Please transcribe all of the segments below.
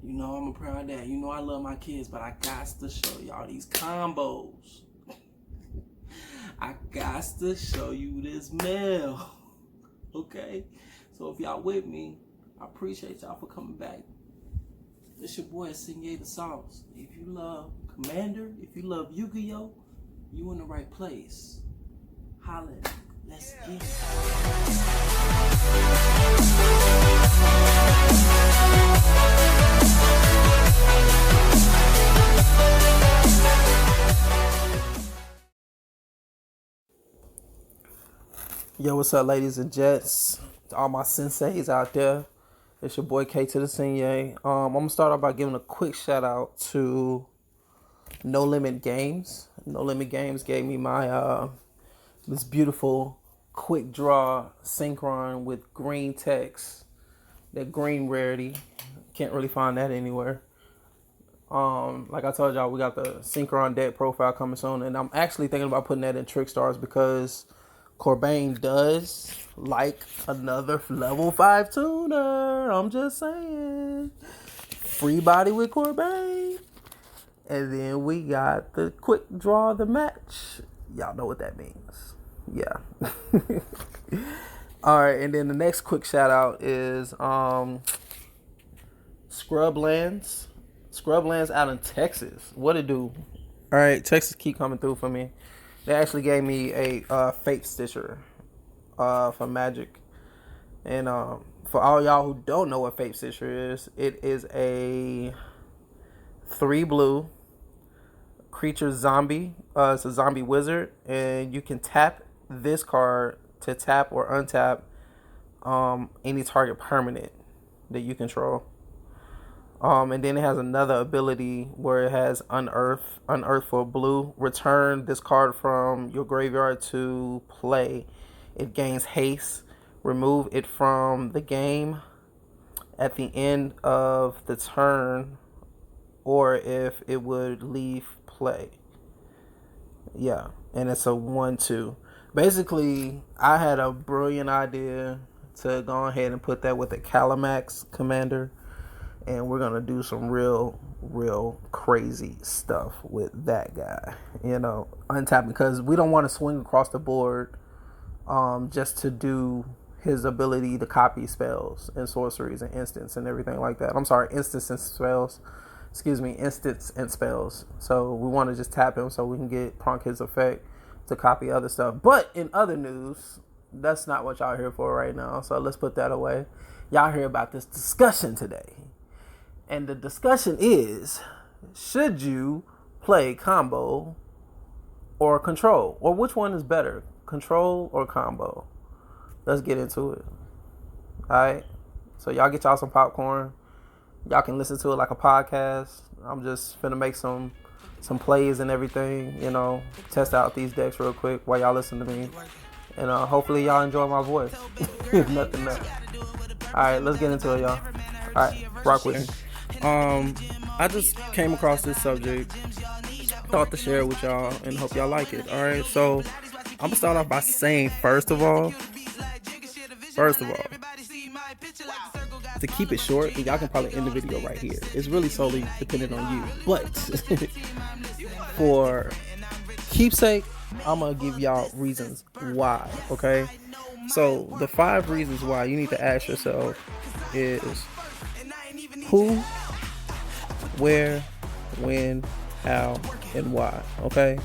You know I'm a proud dad. You know I love my kids, but I got to show y'all these combos. I got to show you this mail. Okay? So if y'all with me, I appreciate y'all for coming back. It's your boy Sensei the Sauce. If you love Commander, if you love Yugioh, you in the right place. Holla at me. Let's get it. Yo, what's up, ladies and gents? To all my senseis out there, it's your boy K to the Sensei. I'm gonna start off by giving a quick shout out to No Limit Games. No Limit Games gave me my this beautiful quick draw synchron with green text, that green rarity. Can't really find that anywhere. Like I told y'all, we got the synchron deck profile coming soon, and I'm actually thinking about putting that in trickstars because Corbane does like another level 5 tutor. I'm just saying. Free body with Corbane. And then we got the quick draw the match. Y'all know what that means. Yeah. Alright, and then the next quick shout out is Scrublands. Scrublands out in Texas. What it do? Alright, Texas keep coming through for me. They actually gave me a Fate Stitcher from Magic. And for all y'all who don't know what Fate Stitcher is, it is a 3 blue creature zombie. It's a zombie wizard. And you can tap this card to tap or untap any target permanent that you control. And then it has another ability where it has unearth for blue. Return this card from your graveyard to play. It gains haste. Remove it from the game at the end of the turn, or if it would leave play. Yeah, and it's a 1/2. Basically, I had a brilliant idea to go ahead and put that with a Calamax commander. And we're going to do some real crazy stuff with that guy. You know, untap, because we don't want to swing across the board just to do his ability to copy spells and sorceries and instants and everything like that. I'm sorry, instants and spells. Excuse me, instants and spells. So we want to just tap him so we can get Pronk his effect to copy other stuff. But in other news, that's not what y'all here for right now. So let's put that away. Y'all hear about this discussion today. And the discussion is, should you play combo or control? Or which one is better, control or combo? Let's get into it. Alright? So y'all get y'all some popcorn. Y'all can listen to it like a podcast. I'm just finna make some plays and everything, you know, test out these decks real quick while y'all listen to me. And hopefully y'all enjoy my voice. If nothing else. Alright, let's get into it, y'all. Alright, rock with me. I just came across this subject, thought to share it with y'all, and hope y'all like it. Alright, so I'm gonna start off by saying, first of all, to keep it short, and y'all can probably end the video right here. It's really solely dependent on you. But for keepsake, I'm gonna give y'all reasons why, okay? So the 5 reasons why you need to ask yourself is who, where, when, how, and why. Okay.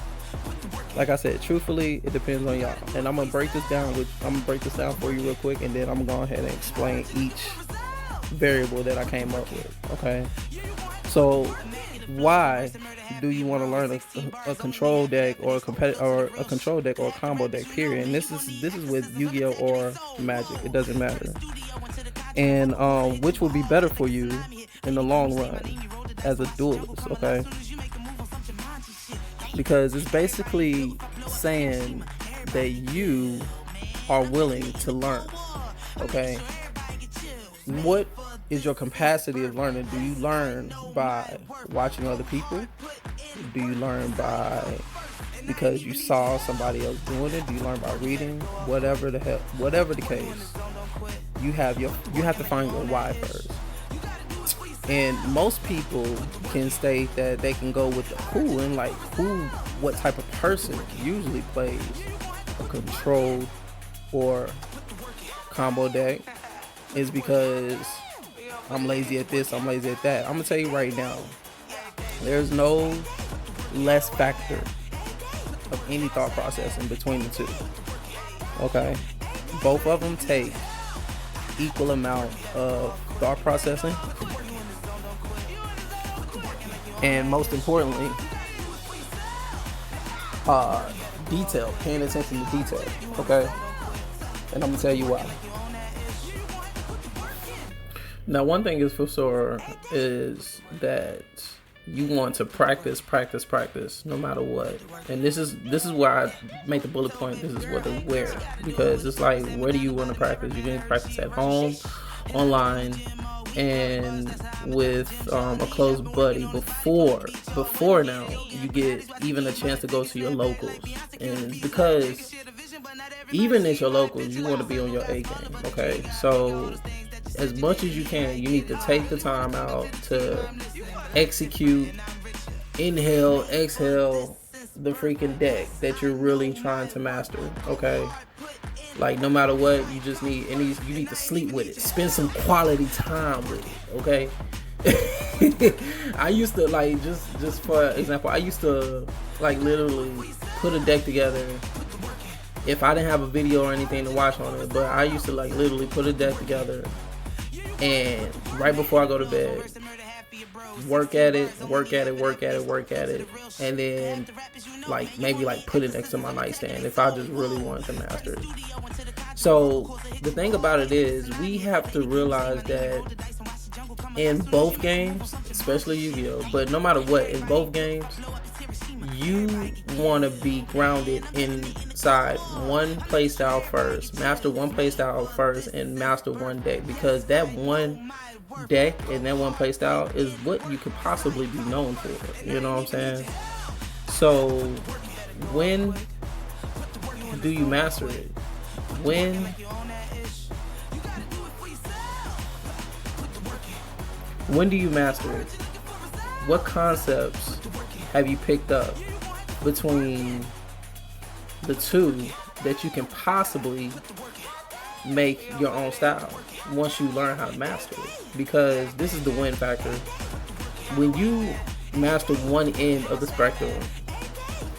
Like I said, truthfully, it depends on y'all. And I'm gonna break this down for you real quick, and then I'm gonna go ahead and explain each variable that I came up with. Okay. So, why do you want to learn a control deck or a control deck or a combo deck? Period. And this is with Yu-Gi-Oh or Magic. It doesn't matter. And which will be better for you in the long run as a duelist, okay? Because it's basically saying that you are willing to learn, okay? What is your capacity of learning? Do you learn by watching other people? Do you learn because you saw somebody else doing it? Do you learn by reading? Whatever the case, you have to find your why first. And most people can state that they can go with the who, and like what type of person usually plays a control or combo deck is because I'm lazy at this, I'm lazy at that. I'm gonna tell you right now, there's no less factor of any thought process in between the two. Okay, both of them take equal amount of thought processing, and most importantly, detail, paying attention to detail. Okay, and I'm gonna tell you why. Now, one thing is for sure is that you want to practice no matter what. And this is where I make the bullet point. This is what to wear, because it's like, where do you want to practice? You can practice at home, online, and with a close buddy before now you get even a chance to go to your locals. And because even at your locals, you want to be on your A game. Okay, so as much as you can, you need to take the time out to execute, inhale, exhale the freaking deck that you're really trying to master. Okay, like, no matter what, you just need, and you need to sleep with it, spend some quality time with it. Okay. I used to, like, just for example, I used to, like, literally put a deck together if I didn't have a video or anything to watch on it. But I used to, like, literally put a deck together, and right before I go to bed, work at it, and then, like, maybe, like, put it next to my nightstand if I just really wanted to master it. So the thing about it is, we have to realize that in both games, especially Yu-Gi-Oh, but no matter what, in both games, you want to be grounded inside one playstyle first, master one playstyle first, and master one deck, because that one deck and that one playstyle is what you could possibly be known for. You know what I'm saying? So when do you master it? When do you master it? What concepts have you picked up between the two that you can possibly make your own style once you learn how to master it? Because this is the win factor. When you master one end of the spectrum,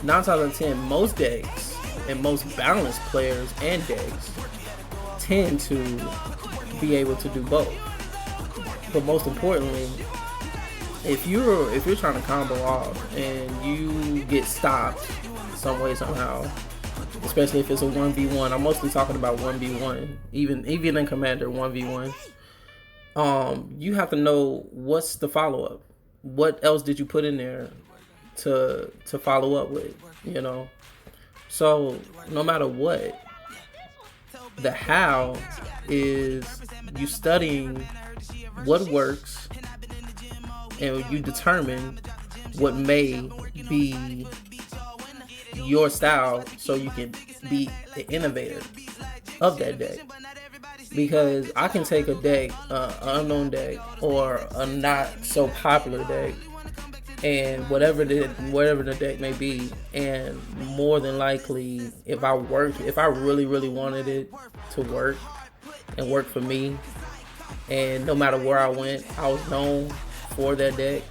9 times out of 10, most decks and most balanced players and decks tend to be able to do both. But most importantly, if you're trying to combo off and you get stopped some way, somehow, especially if it's a 1v1, I'm mostly talking about 1v1, even in Commander 1v1, you have to know what's the follow-up. What else did you put in there to follow up with, you know? So no matter what, the how is you studying what works, and you determine what may be your style, so you can be the innovator of that deck. Because I can take a deck, an unknown deck, or a not so popular deck, and whatever the deck may be, and more than likely, if I really wanted it to work and work for me, and no matter where I went, I was known for that deck,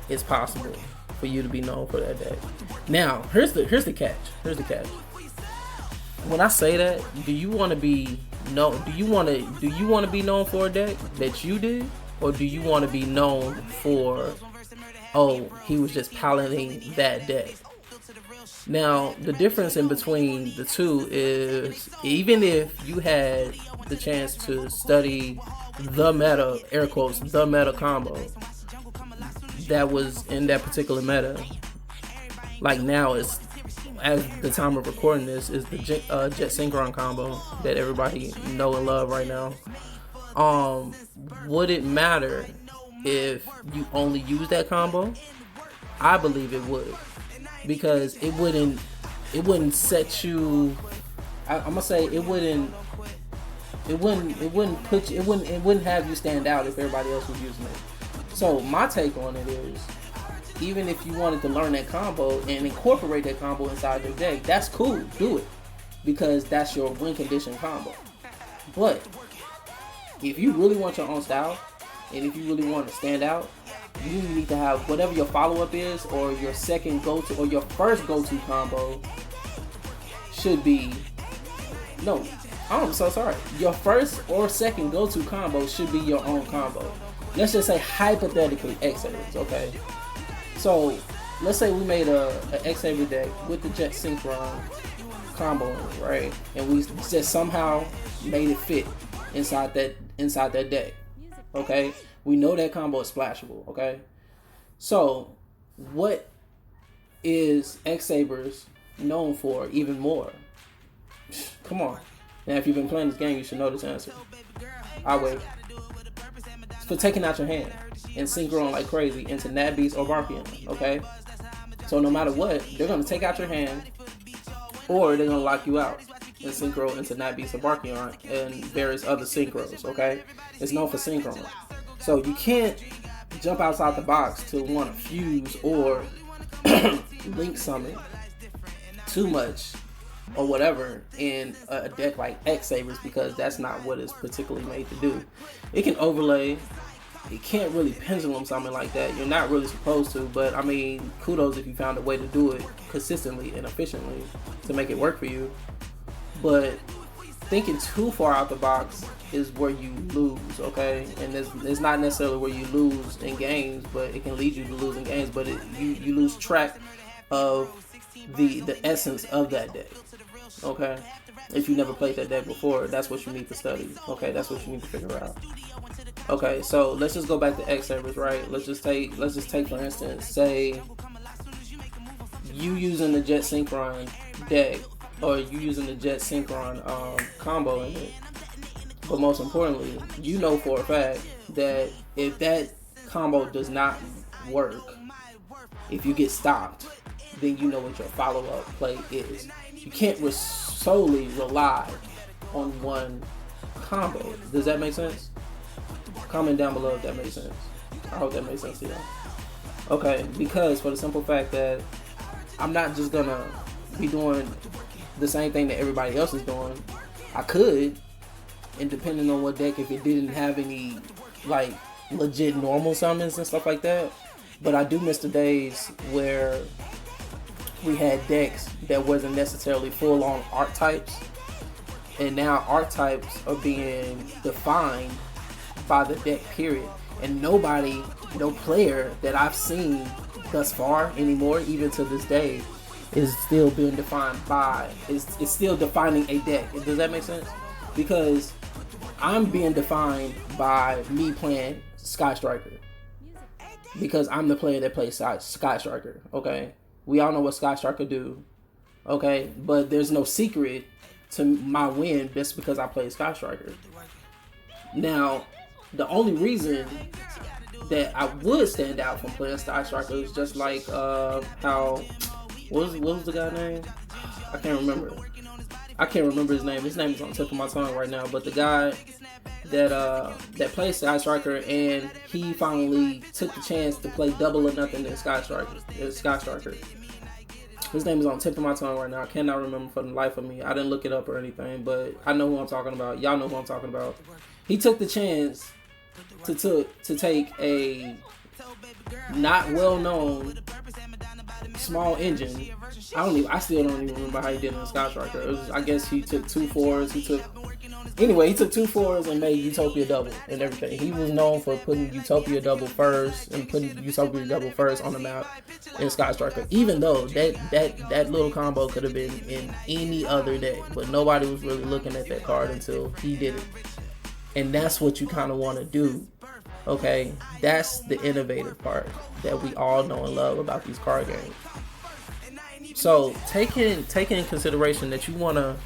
it's possible for you to be known for that deck. Now, here's the catch. When I say that, do you want to be known for a deck that you did, or do you want to be known for, oh, he was just piloting that deck? Now, the difference in between the two is, even if you had the chance to study the meta, air quotes, the meta combo that was in that particular meta, like now, it's, as the time of recording this, is the Jet Synchron combo that everybody know and love right now. Would it matter if you only use that combo? I believe it would, because it wouldn't set you, I'm gonna say it wouldn't It wouldn't have you stand out if everybody else was using it. So my take on it is, even if you wanted to learn that combo and incorporate that combo inside your deck, that's cool. Do it, because that's your win condition combo. But if you really want your own style, and if you really want to stand out, you need to have whatever your follow-up is, or your second go-to, or your first go-to combo should be, no, I'm so sorry. Your first or second go-to combo should be your own combo. Let's just say hypothetically X-Sabers, okay? So let's say we made a X-Saber deck with the Jet Synchron combo in it, right? And we just somehow made it fit inside that deck. Okay? We know that combo is splashable, okay? So what is X-Sabers known for even more? Come on. Now, if you've been playing this game, you should know this answer. I'll wait. It's for taking out your hand and synchroing like crazy into Nat Beast or Varkion, okay? So no matter what, they're going to take out your hand, or they're going to lock you out and synchro into Nat Beast or Varkion and various other synchros, okay? It's known for synchroing. So you can't jump outside the box to want to fuse or link summon too much or whatever in a deck like X-Sabers, because that's not what it's particularly made to do. It can overlay. It can't really pendulum summon like that. You're not really supposed to, but I mean, kudos if you found a way to do it consistently and efficiently to make it work for you. But thinking too far out the box is where you lose, okay? And it's not necessarily where you lose in games, but it can lead you to lose in games, but you lose track of the essence of that deck, okay? If you never played that deck before, that's what you need to study, okay? That's what you need to figure out. Okay, so let's just go back to X-Sabers, right? Let's just take for instance, say you using the Jet Synchron deck, or you using the Jet Synchron combo in it. But most importantly, you know for a fact that if that combo does not work, if you get stopped, then you know what your follow-up play is. You can't solely rely on one combo. Does that make sense? Comment down below if that makes sense. I hope that makes sense to y'all. Okay, because for the simple fact that I'm not just gonna be doing the same thing that everybody else is doing. I could, and depending on what deck, if it didn't have any like legit normal summons and stuff like that. But I do miss the days where we had decks that wasn't necessarily full on archetypes, and now archetypes are being defined by the deck period, and no player that I've seen thus far anymore, even to this day, is still being defined by, it's still defining a deck. Does that make sense? Because I'm being defined by me playing Sky Striker, because I'm the player that plays Sky Striker, okay? We all know what Sky Striker do, okay? But there's no secret to my win just because I play Sky Striker. Now, the only reason that I would stand out from playing Sky Striker is just like how, what was the guy's name? I can't remember his name. His name is on the tip of my tongue right now. But the guy that plays Sky Striker, and he finally took the chance to play double or nothing in Sky Striker. His name is on the tip of my tongue right now. I cannot remember for the life of me. I didn't look it up or anything, but I know who I'm talking about. Y'all know who I'm talking about. He took the chance to take a not well known small engine. I still don't even remember how he did it in Sky Striker. I guess he took 2 4s. He took 2 4s and made Utopia double and everything. He was known for putting Utopia double first and putting Utopia double first on the map in Sky Striker. Even though that little combo could have been in any other deck, but nobody was really looking at that card until he did it. And that's what you kind of want to do. Okay, that's the innovative part that we all know and love about these card games. So taking in consideration that you want to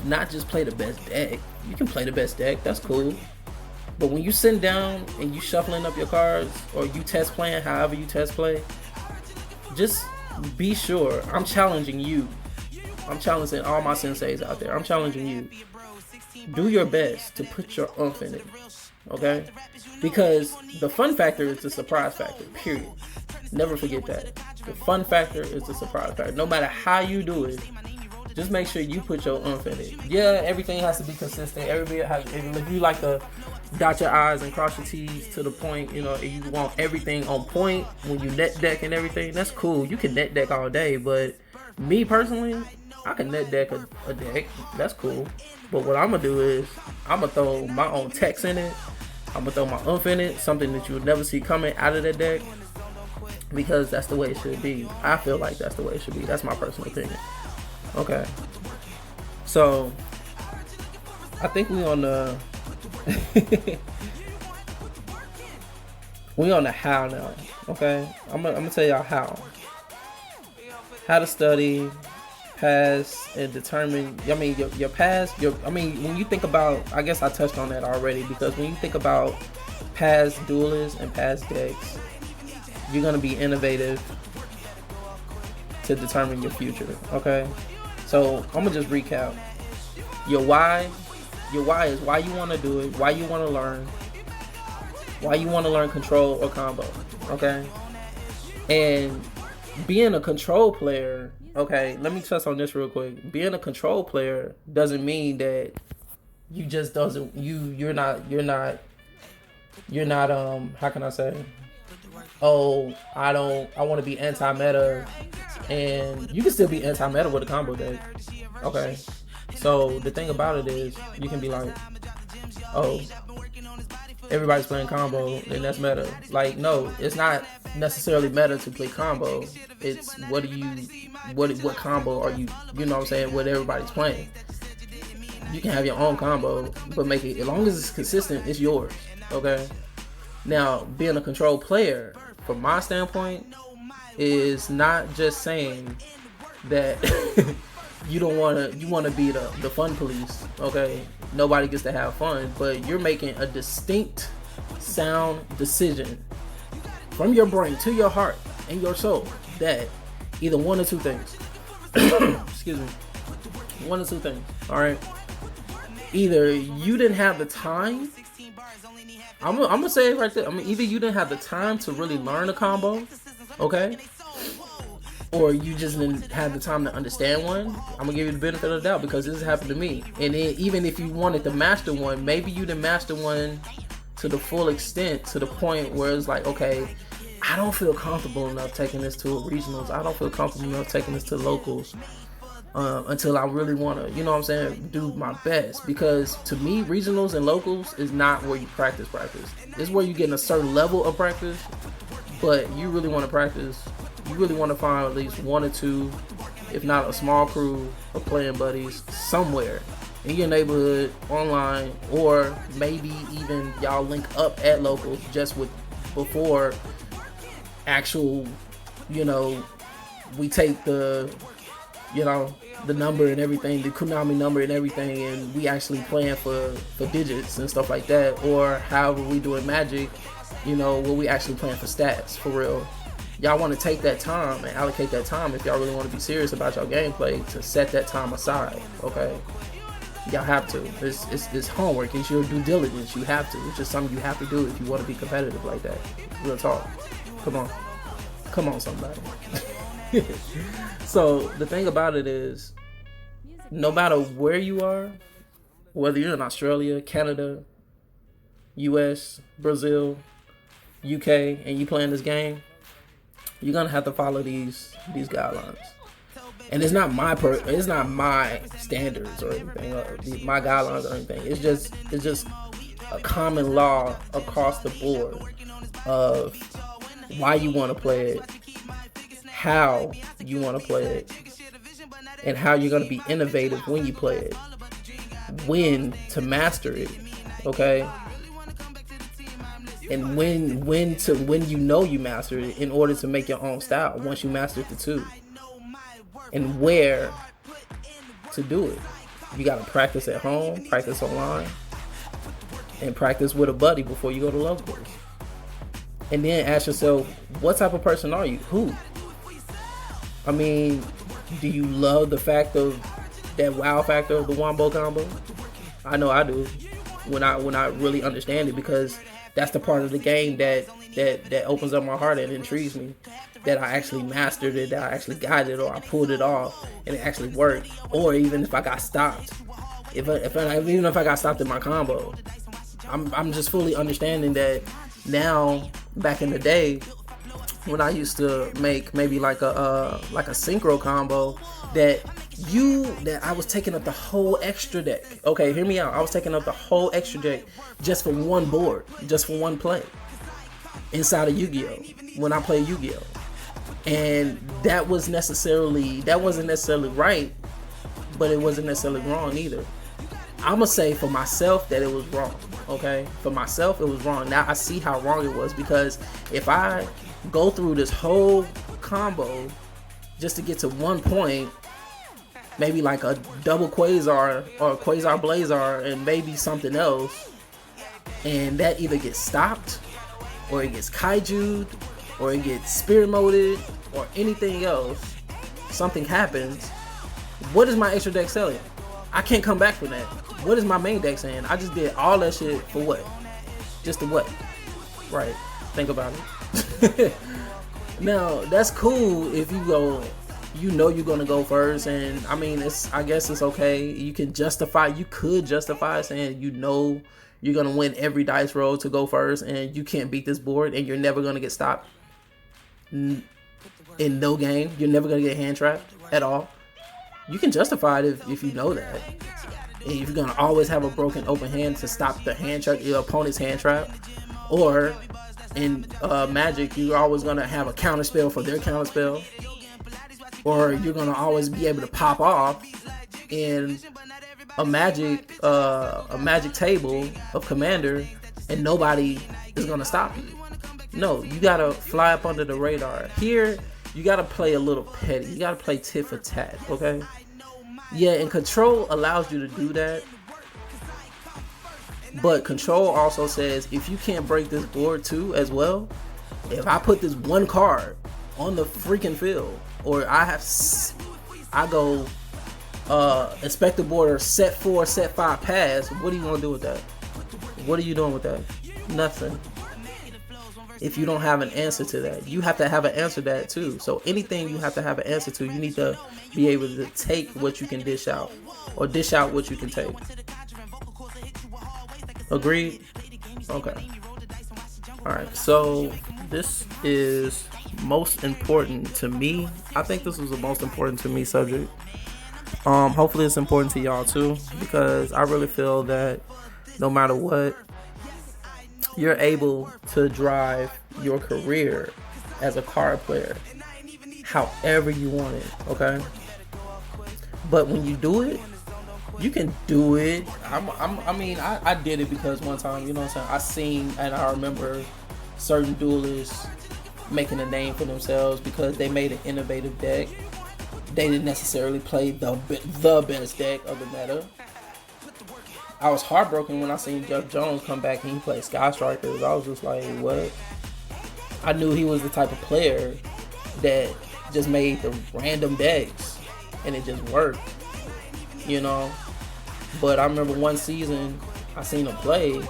not just play the best deck. You can play the best deck, that's cool. But when you sit down and you shuffling up your cards, or you test playing, however you test play, just be sure. I'm challenging you. I'm challenging all my senseis out there. I'm challenging you do your best to put your oomph in it, okay? Because the fun factor is the surprise factor, period. Never forget that. The fun factor is the surprise factor. No matter how you do it, just make sure you put your oomph in it. Yeah, everything has to be consistent. If you like to dot your I's and cross your T's to the point, you know, if you want everything on point when you net deck and everything, that's cool. You can net deck all day, but me personally, I can net deck a deck. That's cool. But what I'm going to do is I'm going to throw my own text in it. I'm going to throw my oomph in it, something that you would never see coming out of that deck, because that's the way it should be. I feel like that's the way it should be. That's my personal opinion. Okay, so I think we on the we on the how now. Okay, I'm gonna tell y'all how to study, pass, and determine. I mean, your pass. When you think about, I guess I touched on that already, because when you think about past duelists and past decks, you're gonna be innovative to determine your future. Okay. So I'm gonna just recap. Your why is why you want to do it, why you want to learn, control or combo. Okay, and being a control player. Okay, let me touch on this real quick. Being a control player doesn't mean that you just you're not how can I say? Oh, I want to be anti-meta, and you can still be anti-meta with a combo deck. Okay, so the thing about it is, you can be like, oh, everybody's playing combo, then that's meta. Like, no, it's not necessarily meta to play combo. It's what combo are you? You know what I'm saying? What everybody's playing. You can have your own combo, but make it, as long as it's consistent, it's yours. Okay. Now, being a control player, from my standpoint, is not just saying that you want to be the fun police. Okay, nobody gets to have fun, but you're making a distinct, sound decision from your brain to your heart and your soul that either one or two things. Excuse me. One or two things. All right. Either you didn't have the time. I'm gonna say it right there. I mean, either you didn't have the time to really learn a combo, okay, or you just didn't have the time to understand one. I'm gonna give you the benefit of the doubt, because this has happened to me. And then, even if you wanted to master one, maybe you didn't master one to the full extent, to the point where it's like, okay, I don't feel comfortable enough taking this to regionals. I don't feel comfortable enough taking this to locals. Until I really want to, you know what I'm saying, do my best. Because to me, regionals and locals is not where you practice. It's where you get in a certain level of practice, but you really want to practice. You really want to find at least one or two, if not a small crew of playing buddies somewhere in your neighborhood, online, or maybe even y'all link up at locals just before actual, we take the number and everything, the Konami number and everything, and we actually playing for digits and stuff like that, or however we doing Magic, where we actually playing for stats, for real. Y'all want to take that time and allocate that time, if y'all really want to be serious about your gameplay, to set that time aside, okay? Y'all have to. It's homework. It's your due diligence. You have to. It's just something you have to do if you want to be competitive like that. Real talk. Come on, somebody. So the thing about it is, no matter where you are, whether you're in Australia, Canada, US, Brazil, UK, and you playing this game, you're gonna have to follow these guidelines. And it's not my standards or anything, or my guidelines or anything. It's just a common law across the board of why you want to play it, how you want to play it, and how you're going to be innovative when you play it, when to master it, okay, and when you mastered it, in order to make your own style once you mastered the two, and where to do it. You got to practice at home, practice online, and practice with a buddy before you go to locals. And then ask yourself, what type of person are you? Who? I mean, do you love the fact of that wow factor of the wombo combo? I know I do when I really understand it, because that's the part of the game that opens up my heart and intrigues me. That I actually mastered it, that I actually got it, or I pulled it off and it actually worked. Or even if I got stopped, even if I got stopped in my combo, I'm just fully understanding that now. Back in the day, when I used to make maybe like a synchro combo, that I was taking up the whole extra deck. Okay, hear me out. I was taking up the whole extra deck just for one board, just for one play inside of Yu-Gi-Oh! When I play Yu-Gi-Oh! And that wasn't necessarily right, but it wasn't necessarily wrong either. I'm gonna say for myself that it was wrong. Okay, for myself it was wrong. Now I see how wrong it was, because if I go through this whole combo just to get to one point, maybe like a double Quasar or Quasar Blazar and maybe something else, and that either gets stopped or it gets kaiju'd or it gets spirit moded or anything else, something happens, what is my extra deck selling? I can't come back from that. What is my main deck saying? I just did all that shit for what? Just to what? Right. Think about it. Now, that's cool if you go, you know you're gonna go first, and I mean, I guess it's okay. You could justify saying you know you're gonna win every dice roll to go first, and you can't beat this board, and you're never gonna get stopped in no game. You're never gonna get hand trapped at all. You can justify it if you know that. And if you're gonna always have a broken open hand to stop the hand trap, your opponent's hand trap, or in Magic, you're always gonna have a counter spell for their counter spell, or you're gonna always be able to pop off in a magic table of Commander, and nobody is gonna stop you. No, you gotta fly up under the radar. Here, you gotta play a little petty. You gotta play tit for tat, okay? Yeah, and Control allows you to do that. But Control also says, if you can't break this board too as well, if I put this one card on the freaking field, or I go inspect the board or set 4, set 5 pass, what are you gonna do with that? What are you doing with that? Nothing. If you don't have an answer to that, you have to have an answer to that too. So anything you have to have an answer to, you need to be able to take what you can dish out, or dish out what you can take. Agreed? Okay. Alright, so this is most important to me. I think this was the most important to me subject. Hopefully it's important to y'all too, because I really feel that no matter what, you're able to drive your career as a card player however you want it, okay? But when you do it, you can do it. I did it because one time, you know what I'm saying, I seen and I remember certain duelists making a name for themselves because they made an innovative deck. They didn't necessarily play the best deck of the meta. I was heartbroken when I seen Jeff Jones come back and he played Sky Strikers. I was just like, what? I knew he was the type of player that just made the random decks and it just worked, you know? But I remember one season I seen him play and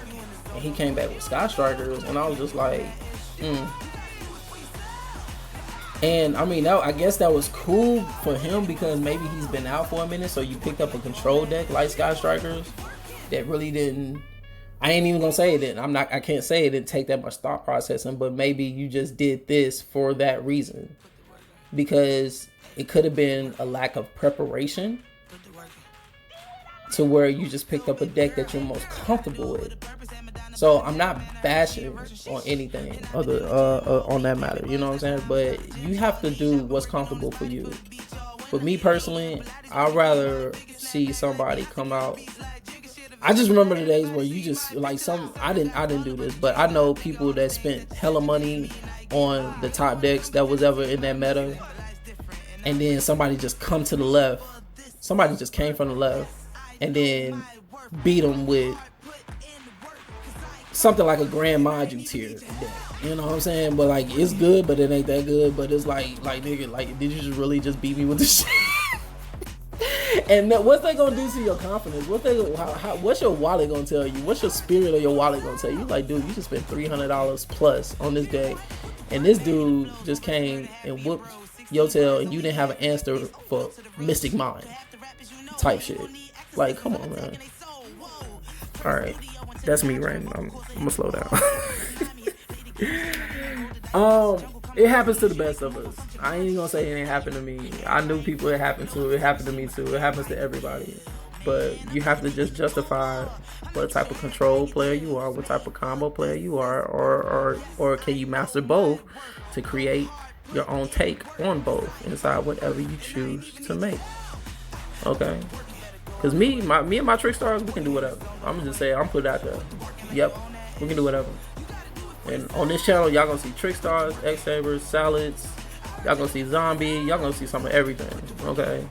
he came back with Sky Strikers and I was just like, And I mean, I guess that was cool for him because maybe he's been out for a minute, so you picked up a control deck like Sky Strikers that really didn't, I ain't even gonna say it didn't. I can't say it didn't take that much thought processing, but maybe you just did this for that reason. Because it could have been a lack of preparation to where you just picked up a deck that you're most comfortable with. So I'm not bashing on anything other on that matter, you know what I'm saying? But you have to do what's comfortable for you. For me personally, I'd rather see somebody come out. I just remember the days where you just like I didn't do this, but I know people that spent hella money on the top decks that was ever in that meta, and then somebody just come to the left. Somebody just came from the left and then beat them with something like a Grand Module tier deck. You know what I'm saying? But like, it's good, but it ain't that good. But it's like nigga, like, did you just really just beat me with this shit? And what's that gonna do to your confidence? What's your wallet gonna tell you? What's your spirit of your wallet gonna tell you? Like, dude, you just spent $300 plus on this day, and this dude just came and whooped your tail, and you didn't have an answer for Mystic Mind type shit. Like, come on, man. All right, that's me, right? I'm gonna slow down. It happens to the best of us. I ain't gonna say it ain't happened to me. I knew people it happened to. It happened to me too. It happens to everybody. But you have to just justify what type of control player you are, what type of combo player you are, or can you master both to create your own take on both inside whatever you choose to make. Okay? Because me and my trickstars, we can do whatever. I'm gonna just say, I'm put it out there. Yep, we can do whatever. And on this channel, y'all gonna see trickstars, X-sabers, salads. Y'all gonna see zombie. Y'all gonna see some of everything. Okay.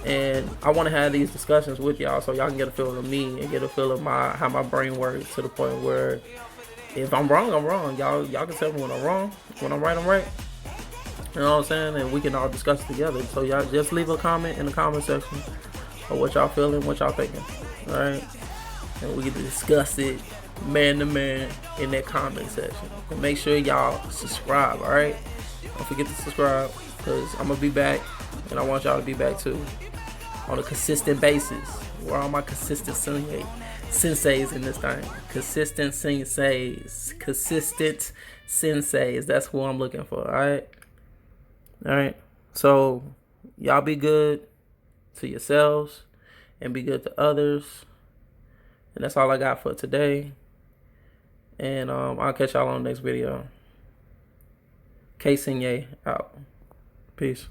And I want to have these discussions with y'all so y'all can get a feel of me and get a feel of how my brain works, to the point where if I'm wrong, I'm wrong. Y'all can tell me when I'm wrong. When I'm right, I'm right. You know what I'm saying? And we can all discuss it together. So y'all just leave a comment in the comment section of what y'all feeling, what y'all thinking. All right. And we can discuss it man to man in that comment section. And make sure y'all subscribe, alright? Don't forget to subscribe, because I'm gonna be back, and I want y'all to be back too, on a consistent basis. Where all my consistent senseis in this thing. Consistent senseis. That's who I'm looking for, alright? Alright. So y'all be good to yourselves and be good to others. And that's all I got for today. And I'll catch y'all on the next video. Sensei out. Peace.